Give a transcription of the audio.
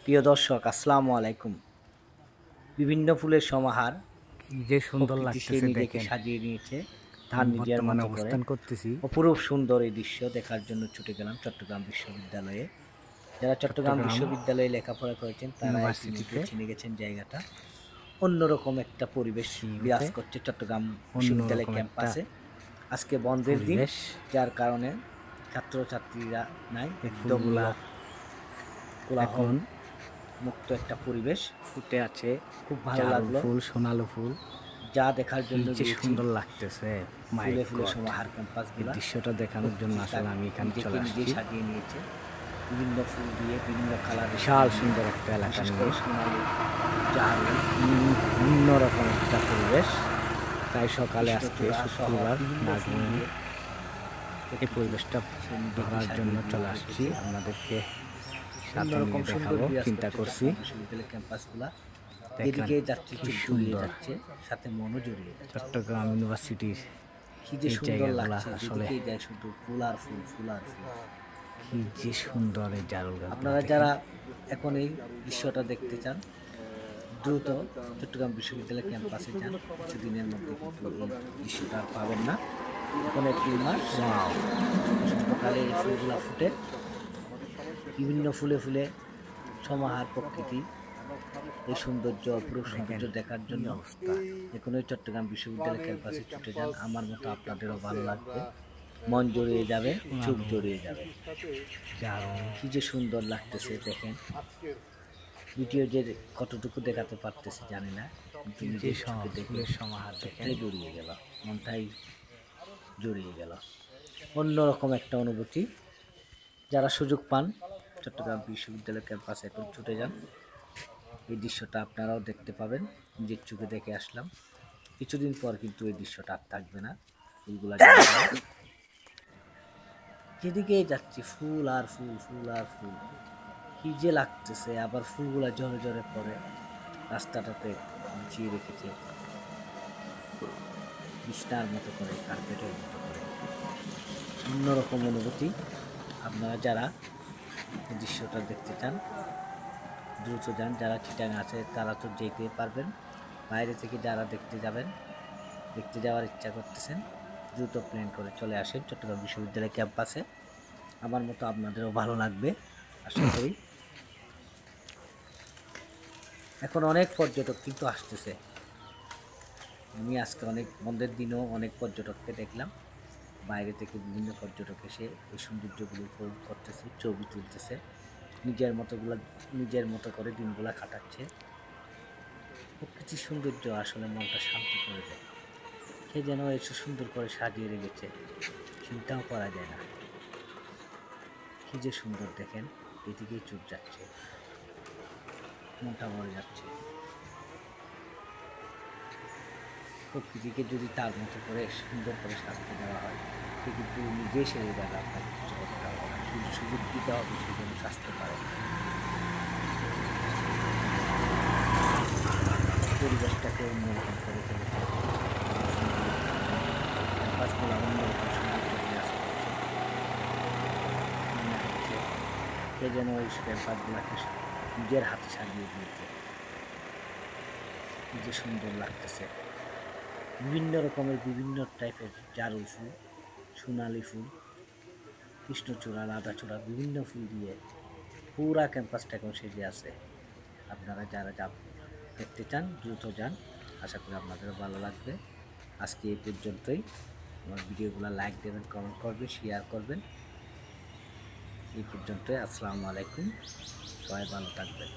প্রিয় দর্শক, আসসালামু আলাইকুম। বিভিন্ন ফুলের সমাহার, যে সুন্দর প্রকৃতি সে লাগতেছে নিজেকে দেখেন। সাজিয়ে নিয়েছে তার নিজের বর্তমানে মতো করে। অবস্থান করতেছি অপরূপ সুন্দর এই দৃশ্য দেখার জন্য ছুটে গেলাম চট্টগ্রাম বিশ্ববিদ্যালয়ে। যারা চট্টগ্রাম বিশ্ববিদ্যালয়ে লেখাপড়া করেছেন তারা ইতিমধ্যে ইউনিভার্সিটিতে চিনে গেছেন জায়গাটা। অন্যরকম একটা পরিবেশ বিরাজ করছে চট্টগ্রাম বিশ্ববিদ্যালয় অন্যরকম একটা ক্যাম্পাসে। আজকে বন্ধের দিন, পরিবেশ। যার কারণে ছাত্রছাত্রীরা নাই, একদম ফুলগুলা কোলাহল এখন মুক্ত একটা পরিবেশ। ফুটে আছে, খুব ভালো জারুল লাগলো ফুল, সোনালু ফুল, যা দেখার কি জন্য যে গিয়েছি। সুন্দর লাগতেছে। মাই ফুলে ফুলে গড, সমাহার এই ক্যাম্পাসগুলা দৃশ্যটা দেখানোর জন্য আসলে আমি এখানে নিজেকে চলে নিজেই আসছি। সাজিয়ে নিয়েছে বিভিন্ন ফুল দিয়ে, বিভিন্ন কালার, বিশাল সুন্দর একটা এলাকা বিশেষ নিয়ে করে সোনালি জারুল, অন্যরকম একটা পরিবেশ। তাই সকালে আজকে কৃষ্ণচূড়া সহ শুক্রবার বিভিন্ন না ফুল ঘুমিয়ে দিয়ে এই পরিবেশটা সে নিজেকে ধরার সাজিয়ে জন্য দিয়ে চলে রেখেছে। আসছি। আপনাদেরকে সাথে অন্যরকম নিয়ে সুন্দর দেখাবো বিরাজ চিন্তা করছে করছি। চট্টগ্রাম বিশ্ববিদ্যালয়ের ক্যাম্পাসগুলা। দেখেন এদিকে যাচ্ছে, কি চোখ জুড়িয়ে সুন্দর যাচ্ছে, সাথে মনও জড়িয়ে যাচ্ছে। চট্টগ্রাম ইউনিভার্সিটির কি যে এই সুন্দর জায়গাগুলা, লাগছে, আসলে যেদিকেই যায় শুধু ফুল আর ফুল, ফুল আর ফুল। কি যে সুন্দর এই জারুল গাছগুলো আপনারা দেখেন। যারা এখন এই দৃশ্যটা দেখতে চান, দ্রুত চট্টগ্রাম বিশ্ববিদ্যালয় ক্যাম্পাসে যান। কিছুদিনের মধ্যে কিন্তু এই দৃশ্যটা আর পাবেন না। এখন এপ্রিল মাস, বসন্তকালে এই ফুলগুলা ফুটে, বিভিন্ন ফুলে ফুলে সমাহার প্রকৃতি। এই সৌন্দর্য, অপরূপ সৌন্দর্য দেখার জন্য এখন ওই চট্টগ্রাম বিশ্ববিদ্যালয় ক্যাম্পাসে ছুটে যান। আমার মতো আপনাদেরও ভালো লাগবে, মন জড়িয়ে যাবে, চোখ জড়িয়ে যাবে। কি যে সুন্দর লাগতেছে দেখেন। ভিডিও যে কতটুকু দেখাতে পারতেছি জানি না, কিন্তু নিজের চোখে দেখে সমাহার দেখেন, জড়িয়ে গেল, মনটাই জড়িয়ে গেল। অন্যরকম একটা অনুভূতি। যারা সুযোগ পান চট্টগ্রাম বিশ্ববিদ্যালয় ক্যাম্পাসে এখন ছুটে যান। এই দৃশ্যটা আপনারাও দেখতে পাবেন। নিজের চোখে দেখে আসলাম। কিছুদিন পর কিন্তু এই দৃশ্যটা আর থাকবে না। ফুলগুলা যেদিকে যাচ্ছি ফুল আর ফুল, ফুল আর ফুল, কি যে লাগতেছে। আবার ফুলগুলা ঝরে ঝরে পড়ে, রাস্তাটাতে বিছিয়ে রেখেছে বিছনার মতো করে, কার্পেটের মতো করে। অন্যরকম অনুভূতি। আপনারা যারা এই দৃশ্যটা দেখতে চান দ্রুত যান। যারা চিটাং আছে তারা তো যেতে পারবেন, বাইরে থেকে যারা দেখতে যাবেন, দেখতে যাওয়ার ইচ্ছা করতেছেন, দ্রুত প্ল্যান করে চলে আসেন চট্টগ্রাম বিশ্ববিদ্যালয় ক্যাম্পাসে। আমার মতো আপনাদেরও ভালো লাগবে আশা করি। এখন অনেক পর্যটক কিন্তু আসতেছে। আমি আজকে অনেক বন্ধের দিনও অনেক পর্যটককে দেখলাম। বাইরে থেকে বিভিন্ন পর্যটক এসে এই সৌন্দর্যগুলো উপভোগ করতেছে, ছবি তুলতেছে, নিজের মতো করে দিনগুলা কাটাচ্ছে। প্রকৃতির সৌন্দর্য আসলে মনটা শান্তি করে দেয়। সে যেন এসে সুন্দর করে সাজিয়ে রেখেছে, চিন্তাও করা যায় না। কি যে সুন্দর দেখেন, এদিকেই চোখ যাচ্ছে, মনটা ভরে যাচ্ছে। প্রকৃতিকে যদি তার মতো করে সুন্দর করে সাজতে দেওয়া হয়, সে কিন্তু নিজেই সেরে যাবে। আপনার কিছু করতে হবে না, শুধু সুযোগ দিতে হবে সে যেন সাজতে পারে। পরিবেশটাকে অন্যরকম করে ফেলেছে, ক্যাম্পাসগুলো অন্যরকম সৌন্দর্য বিরাজ করছে। মনে হচ্ছে সে যেন ওই ক্যাম্পাসগুলোকে নিজের হাতে সাজিয়ে দিয়েছে। কি যে সুন্দর লাগতেছে। বিভিন্ন রকমের, বিভিন্ন টাইপের জারুল ফুল, সোনালি ফুল, কৃষ্ণচূড়া, রাধাচূড়া, বিভিন্ন ফুল দিয়ে পুরা ক্যাম্পাসটা এখন সেজে আছে। আপনারা যারা দেখতে চান দ্রুত যান, আশা করি আপনাদেরও ভালো লাগবে। আজকে এই পর্যন্তই। আমার ভিডিওগুলো লাইক দেবেন, কমেন্ট করবেন, শেয়ার করবেন। এই পর্যন্তই। আসসালামু আলাইকুম, সবাই ভালো থাকবেন।